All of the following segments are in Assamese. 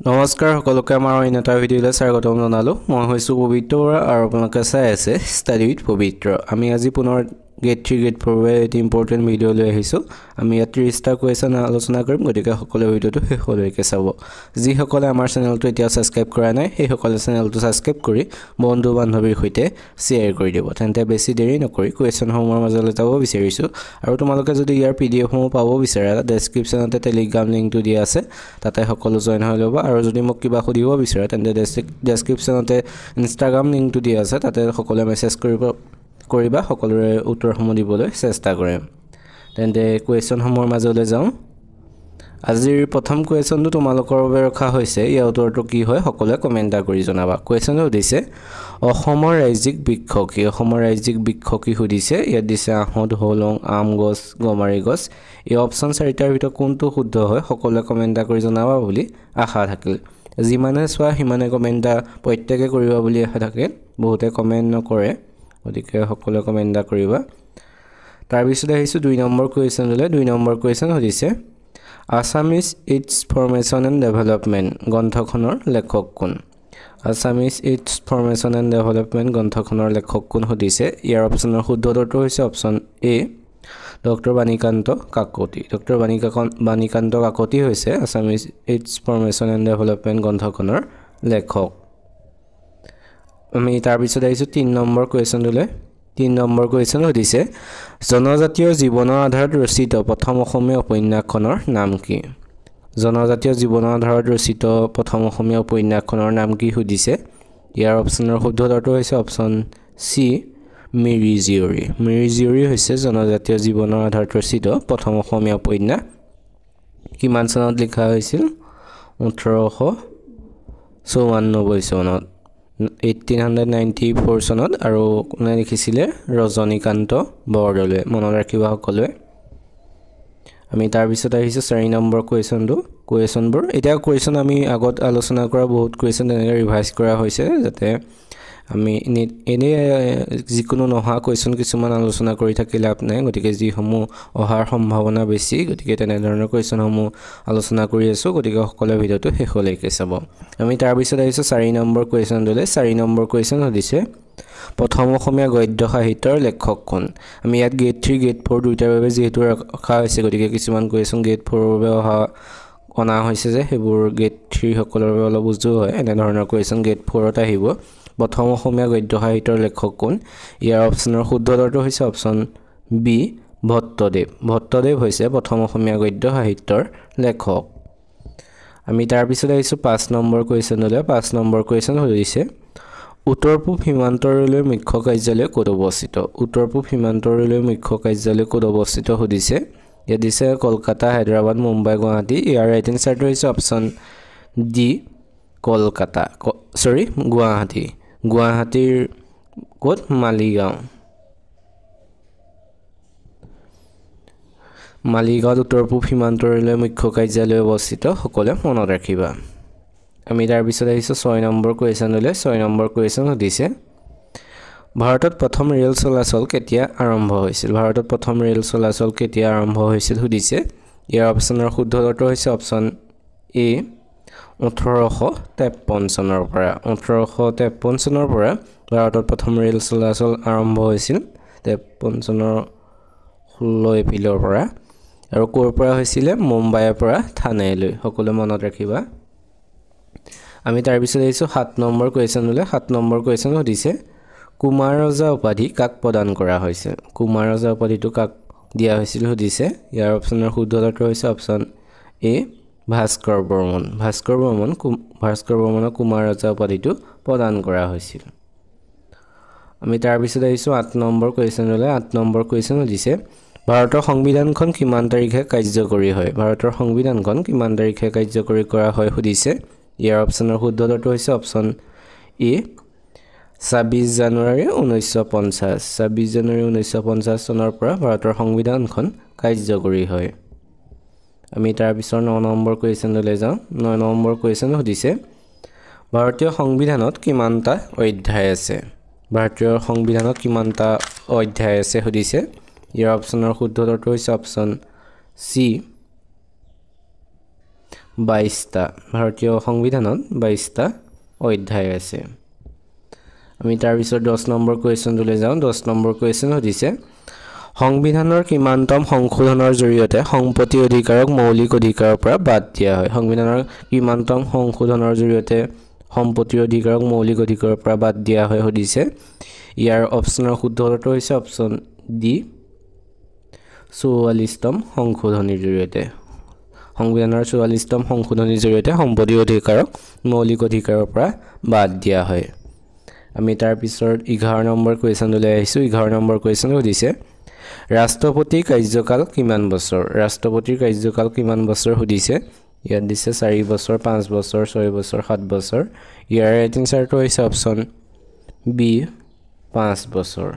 নমস্কাৰ সকলোকে আমাৰ অন্য এটা ভিডিঅ'লৈ স্বাগতম জনালোঁ। মই হৈছোঁ পবিত্ৰ বৰা আৰু আপোনালোকে চাই আছে ষ্টাডি উইথ পবিত্ৰ। আমি আজি পুনৰ গেট 3 গেট 4 বাবে এটি ইম্পৰ্টেণ্ট ভিডিঅ' লৈ আহিছোঁ। আমি ইয়াত 30টা কুৱেশ্যন আলোচনা কৰিম, গতিকে সকলোৱে ভিডিঅ'টো শেষলৈকে চাব। যিসকলে আমাৰ চেনেলটো এতিয়া ছাবস্ক্ৰাইব কৰা নাই সেইসকলে চেনেলটো ছাবস্ক্ৰাইব কৰি বন্ধু বান্ধৱীৰ সৈতে শ্বেয়াৰ কৰি দিব। তেন্তে বেছি দেৰি নকৰি কুৱেশ্যনসমূহৰ মাজলৈ যাব বিচাৰিছোঁ। আৰু তোমালোকে যদি ইয়াৰ PDF-সমূহ পাব বিচাৰা, ডেছক্ৰিপশ্যনতে টেলিগ্ৰাম লিংকটো দিয়া আছে, তাতে সকলো জইন হৈ ল'ব। আৰু যদি মোক কিবা সুধিব বিচাৰে তেন্তে ডেছক্ৰিপশ্যনতে ইনষ্টাগ্ৰাম লিংকটো দিয়া আছে, তাতে সকলোৱে মেছেজ কৰিবা, সকলোৰে উত্তৰসমূহ দিবলৈ চেষ্টা কৰিম। তেন্তে কুৱেশ্যনসমূহৰ মাজলৈ যাওঁ। আজিৰ প্ৰথম কুৱেশ্যনটো তোমালোকৰ বাবে ৰখা হৈছে। ইয়াৰ উত্তৰটো কি হয় সকলোৱে কমেণ্ট কৰি জনাবা। কুৱেশ্যনটো সুধিছে অসমৰ ৰাজ্যিক বৃক্ষ কি? অসমৰ ৰাজ্যিক বৃক্ষ কি সুধিছে। ইয়াত দিছে আহঁত, হোলং, আম গছ, গমাৰি গছ। এই অপশ্যন 4টাৰ ভিতৰত কোনটো শুদ্ধ হয় সকলোৱে কমেণ্ট কৰি জনাবা বুলি আশা থাকিল। যিমানে চোৱা সিমানে কমেণ্ট প্ৰত্যেকে কৰিবা বুলি আশা থাকে, বহুতে কমেণ্ট নকৰে, গতিকে সকলোৱে কমেণ্ট কৰিবা। তাৰপিছত আহিছোঁ 2 নম্বৰ কুৱেশ্যনলৈ। 2 নম্বৰ কুৱেশ্যন সুধিছে Assamese its formation and development গ্ৰন্থখনৰ লেখক কোন? Assamese its formation and development গ্ৰন্থখনৰ লেখক কোন সুধিছে। ইয়াৰ অপশ্যনৰ শুদ্ধ উত্তৰটো হৈছে option A, doctor Banikanta Kakati. Doctor Banikanta Kakati হৈছে Assamese its formation and development গ্ৰন্থখনৰ লেখক। আমি তাৰপিছত আহিছোঁ 3 নম্বৰ কুৱেশ্যনলৈ। 3 নম্বৰ কুৱেশ্যন সুধিছে জনজাতীয় জীৱনৰ আধাৰত ৰচিত প্ৰথম অসমীয়া উপন্যাসখনৰ নাম কি? জনজাতীয় জীৱনৰ আধাৰত ৰচিত প্ৰথম অসমীয়া উপন্যাসখনৰ নাম কি সুধিছে। ইয়াৰ অপশ্যনৰ শুদ্ধ উত্তৰটো হৈছে অপশ্যন চি, মিৰি জীয়ৰী। মিৰি জীয়ৰী হৈছে জনজাতীয় জীৱনৰ আধাৰত ৰচিত প্ৰথম অসমীয়া উপন্যাস। কিমান চনত লিখা হৈছিল? 1894 চনত, 1894 চনত। আৰু কোনে লিখিছিলে? ৰজনীকান্ত বৰদলৈয়ে। মনত ৰাখিবা সকলোৱে। আমি তাৰপিছত আহিছোঁ 4 নম্বৰ কুৱেশ্যনবোৰ। এতিয়া কুৱেশ্যন আমি আগত আলোচনা কৰা বহুত কুৱেশ্যন তেনেকৈ ৰিভাইজ কৰা হৈছে, যাতে আমি এনেই যিকোনো নহা কুৱেশ্যন কিছুমান আলোচনা কৰি থাকি লাভ নাই। গতিকে যিসমূহ অহাৰ সম্ভাৱনা বেছি, গতিকে তেনেধৰণৰ কুৱেশ্যনসমূহ আলোচনা কৰি আছোঁ, গতিকে সকলোৱে ভিডিঅ'টো শেষলৈকে চাব। আমি তাৰপিছত আহিছোঁ 4 নম্বৰ কুৱেশ্যনলৈ। 4 নম্বৰ কুৱেশ্যন সুধিছে প্ৰথম অসমীয়া গদ্য সাহিত্যৰ লেখক কোন? আমি ইয়াত গেট 3 গেট 4 দুয়োটাৰ বাবে যিহেতু ৰখা হৈছে, গতিকে কিছুমান কুৱেশ্যন গেট 4ৰ বাবে অনা হৈছে যে সেইবোৰ গেট 3 সকলৰ বাবে অলপ উজু হয়। এনেধৰণৰ কুৱেশ্যন গেট 4ত আহিব। প্ৰথম অসমীয়া গদ্য সাহিত্যৰ লেখক কোন? ইয়াৰ অপশ্যনৰ শুদ্ধ উত্তৰটো হৈছে অপশ্যন বি, ভট্টদেৱ। ভট্টদেৱ হৈছে প্ৰথম অসমীয়া গদ্য সাহিত্যৰ লেখক। আমি তাৰপিছত আহিছোঁ 5 নম্বৰ কুৱেশ্যনলৈ। 5 নম্বৰ কুৱেশ্যন সুধিছে উত্তৰ পূব সীমান্ত ৰেলৱেৰ মুখ্য কাৰ্যালয় ক'ত অৱস্থিত? উত্তৰ পূব সীমান্ত ৰেলৱেৰ মুখ্য কাৰ্যালয় ক'ত অৱস্থিত সুধিছে। ইয়াত দিছে কলকাতা, হায়দৰাবাদ, মুম্বাই, গুৱাহাটী। ইয়াৰ ৰাইট এনচাৰটো হৈছে অপশ্যন ডি, গুৱাহাটী। গুৱাহাটীৰ ক'ত? মালিগাঁও। মালিগাঁৱত উত্তৰ পূব সীমান্ত ৰেলৱেৰ মুখ্য কাৰ্যালয় অৱস্থিত, সকলোৱে মনত ৰাখিবা। আমি তাৰপিছত আহিছোঁ 6 নম্বৰ কুৱেশ্যনলৈ। 6 নম্বৰ কুৱেশ্যন সুধিছে ভাৰতত প্ৰথম ৰেল চলাচল কেতিয়া আৰম্ভ হৈছিল? ভাৰতত প্ৰথম ৰেল চলাচল কেতিয়া আৰম্ভ হৈছিল সুধিছে। ইয়াৰ অপশ্যনৰ শুদ্ধ উত্তৰটো হৈছে অপশ্যন এ, 1853 চনৰ পৰা। 1853 চনৰ পৰা ভাৰতত প্ৰথম ৰেল চলাচল আৰম্ভ হৈছিল, 53 চনৰ 16 এপ্ৰিলৰ পৰা। আৰু ক'ৰ পৰা হৈছিলে? মুম্বাইৰ পৰা থানেলৈ, সকলোৱে মনত ৰাখিবা। আমি তাৰপিছত আহিছোঁ 7 নম্বৰ কুৱেশ্যনলৈ। 7 নম্বৰ কুৱেশ্যন সুধিছে কুমাৰ ৰজা উপাধি কাক প্ৰদান কৰা হৈছিল? কুমাৰ ৰজা উপাধিটো কাক দিয়া হৈছিল সুধিছে। ইয়াৰ অপশ্যনৰ শুদ্ধ উত্তৰটো হৈছে অপশ্যন এ, ভাস্কৰ বৰ্মন। ভাস্কৰ বৰ্মনক কুমাৰ ৰজা উপাধিটো প্ৰদান কৰা হৈছিল। আমি তাৰপিছত আহিছোঁ 8 নম্বৰ কুৱেশ্যনলৈ। 8 নম্বৰ কুৱেশ্যন সুধিছে ভাৰতৰ সংবিধানখন কিমান তাৰিখে কাৰ্যকৰী হয়? ভাৰতৰ সংবিধানখন কিমান তাৰিখে কাৰ্যকৰী কৰা হয় সুধিছে। ইয়াৰ অপশ্যনৰ শুদ্ধ উত্তৰটো হৈছে অপশ্যন এ, 26 জানুৱাৰী 1950। 26 জানুৱাৰী 1950 চনৰ পৰা ভাৰতৰ সংবিধানখন কাৰ্যকৰী হয়। আমি তাৰপিছত 9 নম্বৰ কুৱেশ্যনলৈ যাওঁ। 9 নম্বৰ কুৱেশ্যন সুধিছে ভাৰতীয় সংবিধানত কিমানটা অধ্যায় আছে? ভাৰতীয় সংবিধানত কিমানটা অধ্যায় আছে সুধিছে। ইয়াৰ অপশ্যনৰ শুদ্ধ উত্তৰটো হৈছে অপশ্যন চি, 22টা ভাৰতীয় সংবিধানত 22টা অধ্যায় আছে আমি তাৰ পিছত 10 নম্বৰ কোৱেশ্চনলৈ যাওঁ 10 নম্বৰ কোৱেশ্চন হৈছে সংবিধানৰ কিমানতম সংশোধনৰ জৰিয়তে সম্পত্তি অধিকাৰক মৌলিক অধিকাৰৰ পৰা বাদ দিয়া হয় সংবিধানৰ কিমানতম সংশোধনৰ জৰিয়তে সম্পত্তি অধিকাৰক মৌলিক অধিকাৰৰ পৰা বাদ দিয়া হয় হৈছে ইয়াৰ অপচনৰ শুদ্ধ উত্তৰটো হৈছে অপচন ডি 44তম সংশোধনীৰ জৰিয়তে সংবিধানৰ 44তম সংশোধনীৰ জৰিয়তে সম্পত্তি অধিকাৰক মৌলিক অধিকাৰৰ পৰা বাদ দিয়া হয় আমি তাৰ পিছত 11 নম্বৰ কোৱেশ্চনলৈ আহিছো 11 নম্বৰ কোৱেশ্চন হৈছে ৰাষ্ট্ৰপতি কাৰ্যকাল কিমান বছৰ ৰাষ্ট্ৰপতিৰ কাৰ্যকাল কিমান বছৰ হৈছে ইয়াত দিছে 4 বছৰ 5 বছৰ 6 বছৰ 7 বছৰ ইয়াৰ ৰাইট এনসাৰটো হৈছে অপচন বি 5 বছৰ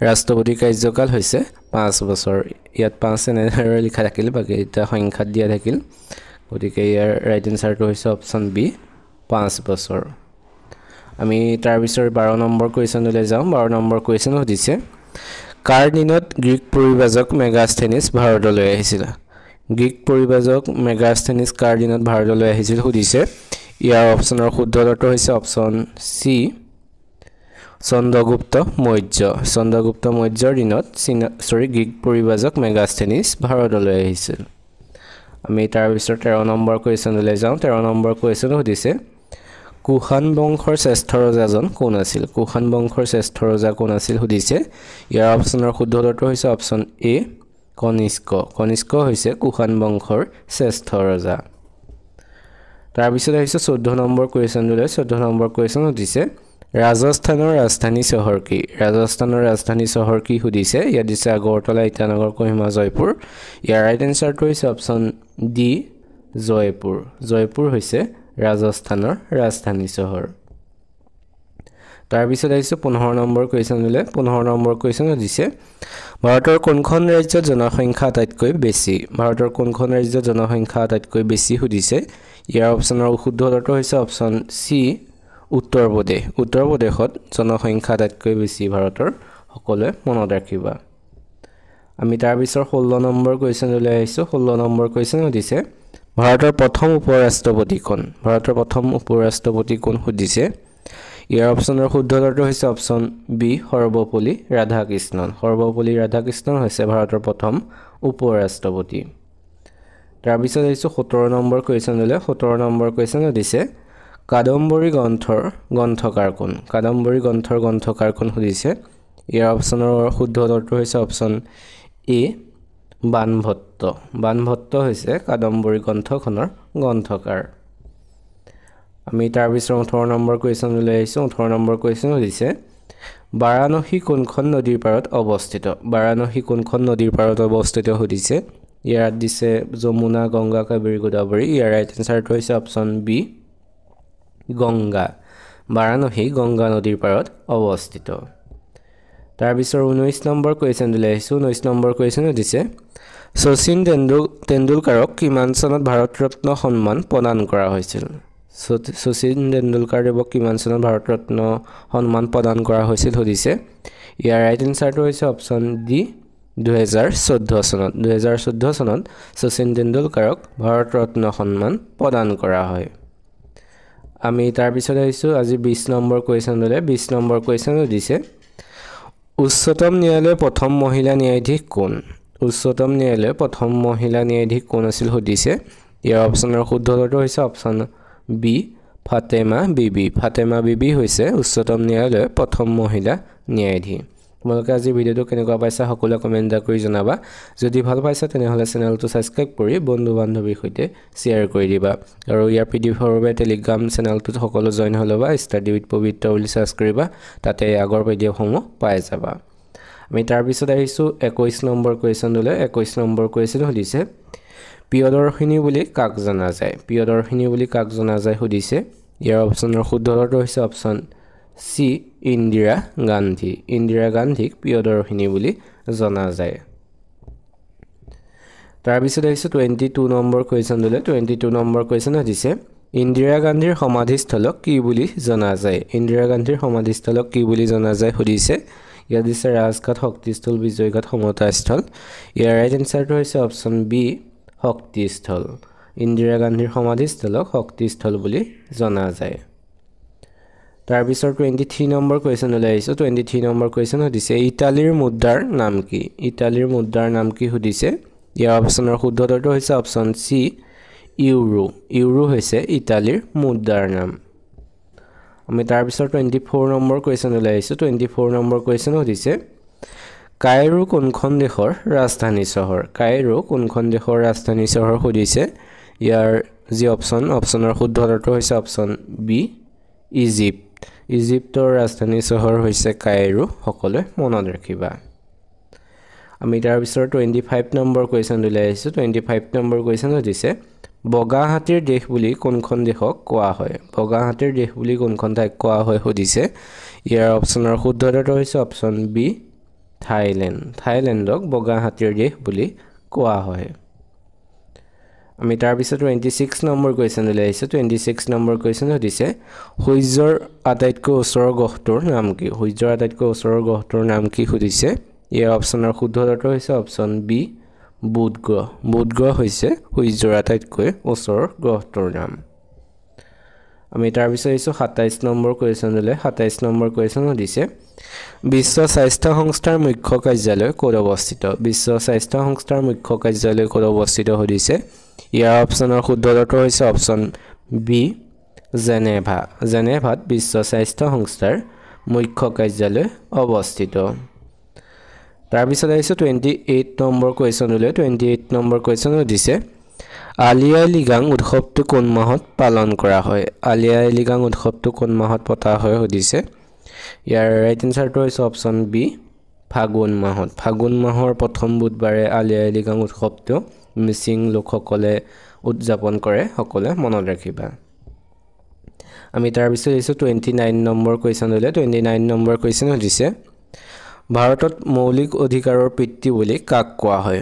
ৰাষ্ট্ৰপতি কাৰ্যকাল হৈছে 5 বছৰ ইয়াত 5 এনেদৰে লিখা থাকিল বাকি এটা সংখ্যা দিয়া থাকিল গতিকে ইয়াৰ ৰাইট এনসাৰটো হৈছে অপচন বি 5 বছৰ আমি তাৰ পিছত 12 নম্বৰ কোৱেশ্চনলৈ যাওঁ 12 নম্বৰ কোৱেশ্চন হৈছে কাৰ দিনত গ্ৰীক পৰিব্ৰাজক মেগাস্থেনিছ ভাৰতলৈ আহিছিল গ্ৰীক পৰিব্ৰাজক মেগাস্থেনিছ কাৰ দিনত ভাৰতলৈ আহিছিল সুধিছে ইয়াৰ অপচনৰ শুদ্ধ উত্তৰটো হৈছে অপচন সি চন্দ্ৰগুপ্ত মৌৰ্যৰ দিনত গ্ৰীক পৰিব্ৰাজক মেগাস্থেনিছ ভাৰতলৈ আহিছিল আমি তাৰ পিছত 13 নম্বৰ কোৱেশ্চনলৈ যাওঁ 13 নম্বৰ কোৱেশ্চন সুধিছে কুশান বংশৰ শ্ৰেষ্ঠ ৰজাজন কোন আছিল কুশান বংশৰ শ্ৰেষ্ঠ ৰজা কোন আছিল সুধিছে ইয়াৰ অপচনৰ শুদ্ধ উত্তৰটো হৈছে অপচন এ কনিষ্ক হৈছে কুশান বংশৰ শ্ৰেষ্ঠ ৰজা তাৰ পিছত আহিছে 14 নম্বৰ কোৱেশ্চনলৈ 14 নম্বৰ কোৱেশ্চন সুধিছে ৰাজস্থানৰ ৰাজধানী চহৰ কি সুধিছে ইয়াত দিছে আগৰতলা ইটানগৰ কোহিমা জয়পুৰ ইয়াৰ ৰাইট এনসাৰটো হৈছে অপচন ডি জয়পুৰ হৈছে ৰাজস্থানৰ ৰাজধানী চহৰ তাৰ পিছত আহিছে 15 নম্বৰ কোৱেশ্চনলৈ 15 নম্বৰ কোৱেশ্চন দিছে ভাৰতৰ কোনখন ৰাজ্যত জনসংখ্যা আটাইতকৈ বেছি সুধিছে ইয়াৰ অপচনৰ শুদ্ধ উত্তৰটো হৈছে অপচন সি উত্তৰ প্ৰদেশত জনসংখ্যা আটাইতকৈ বেছি ভাৰতৰ সকলোৱে মনত ৰাখিবা আমি তাৰ পিছত 16 নম্বৰ কোৱেশ্চনলৈ আহিছো 16 নম্বৰ কোৱেশ্চন দিছে ভাৰতৰ প্ৰথম উপৰাষ্ট্ৰপতি কোন সুধিছে ইয়াৰ অপচনৰ শুদ্ধ উত্তৰটো হৈছে অপচন বি সৰ্বপল্লী ৰাধাকৃষ্ণন হৈছে ভাৰতৰ প্ৰথম উপৰাষ্ট্ৰপতি তাৰ পিছত আহিছো 17 নম্বৰ কোৱেশ্চনলৈ 17 নম্বৰ কোৱেশ্চন দিছে কাদম্বৰী গ্ৰন্থৰ গ্ৰন্থকাৰ কোন সুধিছে ইয়াৰ অপচনৰ শুদ্ধ উত্তৰটো হৈছে অপচন এ বাণভট্ট হৈছে কাদম্বৰী গ্ৰন্থখনৰ গ্ৰন্থকাৰ আমি তাৰ পিছত 18 নম্বৰ কোৱেশ্চনলৈ আহিছো 18 নম্বৰ কোৱেশ্চন দিছে বাৰাণসী কোনখন নদীৰ পাৰত অৱস্থিত সুধিছে ইয়াত দিছে যমুনা গংগা কাবেৰী গোদাবৰী ইয়াৰ ৰাইট এনসাৰটো হৈছে অপচন বি গংগা বাৰাণসী গংগা নদীৰ পাৰত অৱস্থিত তাৰ পিছত 19 নম্বৰ কোৱেশ্চনলৈ আহিছো 19 নম্বৰ কোৱেশ্চন দিছে শচীন তেণ্ডুলকাৰক কিমান চনত ভাৰত ৰত্ন সন্মান প্ৰদান কৰা হৈছিল শচীন তেণ্ডুলকাৰক কিমান চনত ভাৰত ৰত্ন সন্মান প্ৰদান কৰা হৈছিল সুধিছে ইয়াৰ ৰাইট এনসাৰটো হৈছে অপচন ডি 2014 চনত শচীন তেণ্ডুলকাৰক ভাৰত ৰত্ন সন্মান প্ৰদান কৰা হয় আমি তাৰ পিছত আহিছো আজি 20 নম্বৰ কোৱেশ্চনলৈ 20 নম্বৰ কোৱেশ্চন দিছে উচ্চতম ন্যায়ালয়ৰ প্ৰথম মহিলা ন্যায়াধীশ কোন আছিল সুধিছে ইয়াৰ অপচনৰ শুদ্ধ উত্তৰটো হৈছে অপচন বি ফাতেমা বিবি হৈছে উচ্চতম ন্যায়ালয়ৰ প্ৰথম মহিলা ন্যায়াধীশ তোমালোকে আজি ভিডিওটো কেনেকুৱা পাইছা সকলোৱে কমেন্ট কৰি জনাবা যদি ভাল পাইছা তেনেহলে চেনেলটো সাবস্ক্ৰাইব কৰি বন্ধু বান্ধৱীৰ সৈতে শেয়াৰ কৰি দিবা আৰু ইয়াৰ পিডিএফৰ বাবে টেলিগ্ৰাম চেনেলটোত সকলো জয়েন হ'লবা ষ্টাডি উইথ পবিত্ৰ বুলি সাৰ্চ কৰিবা তাতে আগৰ ভিডিঅ'সমূহ পাই যাবা আমি তাৰ পিছত আহিছো 21 নম্বৰ কোৱেশ্চনলৈ 21 নম্বৰ কোৱেশ্চন সুধিছে প্ৰিয়দৰ্শিনী বুলি কাক জনা যায় সুধিছে ইয়াৰ অপচনৰ শুদ্ধ উত্তৰটো হৈছে অপচন সি ইন্দিৰা গান্ধীক প্ৰিয়দৰ্শিনী বুলি জনা যায় তাৰ পিছত আহিছো 22 নম্বৰ কোৱেশ্চনলৈ 22 নম্বৰ কোৱেশ্চন দিছে ইন্দিৰা গান্ধীৰ সমাধিস্থলক কি বুলি জনা যায় সুধিছে ইয়াত দিছে ৰাজঘাট শক্তিস্থল বিজয়ঘাট সমতাস্থল ইয়াৰ ৰাইট এনসাৰটো হৈছে অপচন বি শক্তিস্থল ইন্দিৰা গান্ধীৰ সমাধিস্থলক শক্তিস্থল বুলি জনা যায় তাৰ পিছৰ 23 নম্বৰ কোৱেশ্চন লৈ আহিছো 23 নম্বৰ কোৱেশ্চন সুধিছে ইটালীৰ মুদ্ৰাৰ নাম কি ইটালীৰ মুদ্ৰাৰ নাম কি সুধিছে ইয়াৰ অপচনৰ শুদ্ধ উত্তৰটো হৈছে অপচন সি ইউৰো ইউৰো হৈছে ইটালীৰ মুদ্ৰাৰ নাম আমি তাৰ পিছৰ 24 নম্বৰ কোৱেশ্চন লৈ আহিছো 24 নম্বৰ কোৱেশ্চন সুধিছে কায়ৰো কোনখন দেশৰ ৰাজধানী চহৰ কায়ৰো কোনখন দেশৰ ৰাজধানী চহৰ সুধিছে ইয়াৰ যি অপচনৰ শুদ্ধ উত্তৰটো হৈছে অপচন বি ইজিপ্ত ইজিপ্তৰ ৰাজধানী চহৰ হৈছে কায়ৰো সকলোৱে মনত ৰাখিবা আমি তাৰ পিছৰ 25 নম্বৰ কোৱেশ্চন লৈ আহিছো 25 নম্বৰ কোৱেশ্চন সুধিছে বগা হাতীৰ দেশ বুলি কোনখন দেশক কোৱা হয় বগা হাতীৰ দেশ বুলি কোনখন ঠাইক কোৱা হয় সুধিছে ইয়াৰ অপচনৰ শুদ্ধ উত্তৰটো হৈছে অপচন বি থাইলেণ্ড থাইলেণ্ডক বগা হাতীৰ দেশ বুলি কোৱা হয় আমি তাৰ পিছত 26 নম্বৰ কোৱেশ্চন লৈ আহিছো 26 নম্বৰ কোৱেশ্চন সুধিছে সূৰ্যৰ আটাইতকৈ ওচৰৰ গ্ৰহটোৰ নাম কি সূৰ্যৰ আটাইতকৈ ওচৰৰ গ্ৰহটোৰ নাম কি সুধিছে ইয়াৰ অপচনৰ শুদ্ধ উত্তৰটো হৈছে অপচন বি বুধ গ্ৰহ হৈছে সূৰ্যৰ আটাইতকৈ ওচৰৰ গ্ৰহটোৰ নাম আমি তাৰ পিছত আহিছো 27 নম্বৰ কোৱেশ্চন লৈ 27 নম্বৰ কোৱেশ্চন সুধিছে বিশ্ব স্বাস্থ্য সংস্থাৰ মুখ্য কাৰ্যালয় ক'ত অৱস্থিত বিশ্ব স্বাস্থ্য সংস্থাৰ মুখ্য কাৰ্যালয় ক'ত অৱস্থিত সুধিছে ইয়াৰ অপচনৰ শুদ্ধ উত্তৰটো হৈছে অপচন বি জেনেভাত বিশ্ব স্বাস্থ্য সংস্থাৰ মুখ্য কাৰ্যালয় অৱস্থিত তাৰ পিছত আহিছো 28 নম্বৰ কোৱেশ্চন লৈ 28 নম্বৰ কোৱেশ্চন সুধিছে আলি আই লৃগাং উৎসৱটো কোন মাহত পালন কৰা হয় আলি আই লৃগাং উৎসৱটো কোন মাহত পতা হয় সুধিছে ইয়াৰ ৰাইট এনসাৰটো হৈছে অপচন বি ফাগুন মাহৰ প্ৰথম বুধবাৰে আলি আই লৃগাং উৎসৱটো মিচিং লোকসকলে উদযাপন কৰে সকলোৱে মনত ৰাখিবা আমি তাৰ পিছত আহিছো 29 নম্বৰ কোৱেশ্চন লৈ 29 নম্বৰ কোৱেশ্চন সুধিছে ভাৰতত মৌলিক অধিকাৰৰ পিতৃ বুলি কাক কোৱা হয়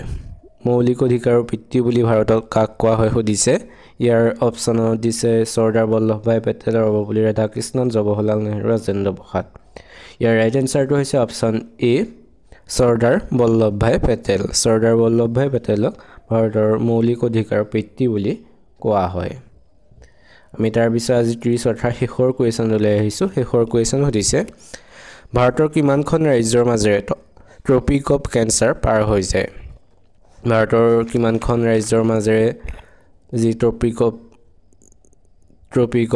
মৌলিক অধিকাৰৰ পিতৃ বুলি ভাৰতত কাক কোৱা হয় সুধিছে ইয়াৰ অপচন দিছে চৰ্দাৰ বল্লভভাই পেটেল সৰ্বপল্লী ৰাধাকৃষ্ণন জৱাহৰলাল নেহৰু ৰাজেন্দ্ৰ প্ৰসাদ ইয়াৰ ৰাইট এনসাৰটো হৈছে অপচন এ চৰ্দাৰ বল্লভভাই পেটেলক ভাৰতৰ মৌলিক অধিকাৰৰ পিতৃ বুলি কোৱা হয় আমি তাৰ পিছত আজি 30 অৰ্থাৎ শেষৰ কোৱেশ্চন লৈ আহিছো শেষৰ কোৱেশ্চন সুধিছে ভাৰতৰ কিমানখন ৰাজ্যৰ মাজেৰে ট্ৰপিক অফ কেঞ্চাৰ পাৰ হৈ যায় ভাৰতৰ কিমানখন ৰাজ্যৰ মাজেৰে যি ট্ৰপিক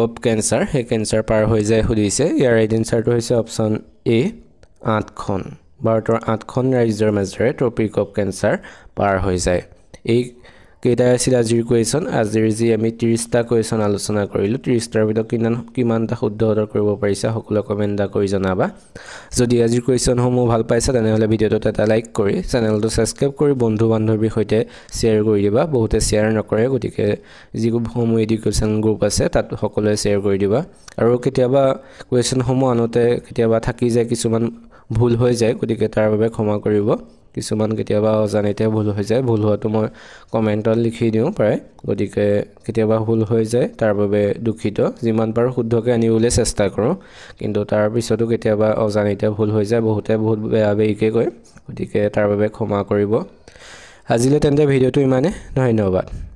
অফ কেঞ্চাৰ সেই কেঞ্চাৰ পাৰ হৈ যায় সুধিছে ইয়াৰ ৰাইট এনসাৰটো হৈছে অপচন এ 8খন ভাৰতৰ 8খন ৰাজ্যৰ মাজেৰে ট্ৰপিক অফ কেঞ্চাৰ পাৰ হৈ যায় এই কেইটা আছিল আজিৰ কোৱেশ্চন আজিৰ যি আমি 30টা কোৱেশ্চন আলোচনা কৰিলো 30টাৰ ভিতৰত কিমানটা শুদ্ধ উত্তৰ কৰিব পাৰিছা সকলোৱে কমেন্ট কৰি জনাবা যদি আজিৰ কোৱেশ্চনসমূহ ভাল পাইছা তেনেহলে ভিডিঅ'টো এটা লাইক কৰি চেনেলটো সাবস্ক্ৰাইব কৰি বন্ধু বান্ধৱীৰ সৈতে শ্বেয়াৰ কৰি দিবা বহুতে শ্বেয়াৰ নকৰে গতিকে যিসমূহ এডুকেশ্যন গ্ৰুপ আছে তাত সকলোৱে শ্বেয়াৰ কৰি দিবা আৰু কেতিয়াবা কোৱেশ্চনসমূহ আনোতে কেতিয়াবা থাকি যায় কিছুমান ভুল হৈ যায় গতিকে তাৰ বাবে ক্ষমা কৰিব কিছুমান কেতিয়াবা অজানিতে ভুল হৈ যায় ভুল হোৱাটো মই কমেন্টত লিখি দিওঁ প্ৰায় গতিকে কেতিয়াবা ভুল হৈ যায় তাৰ বাবে দুখিত যিমান পাৰো শুদ্ধকে আনিবলৈ চেষ্টা কৰোঁ কিন্তু তাৰ পিছতো কেতিয়াবা অজানিতে ভুল হৈ যায় বহুতে বহুত বেয়াকে কয় গতিকে তাৰ বাবে ক্ষমা কৰিব আজিলৈ তেন্তে ভিডিঅ'টো ইমানে ধন্যবাদ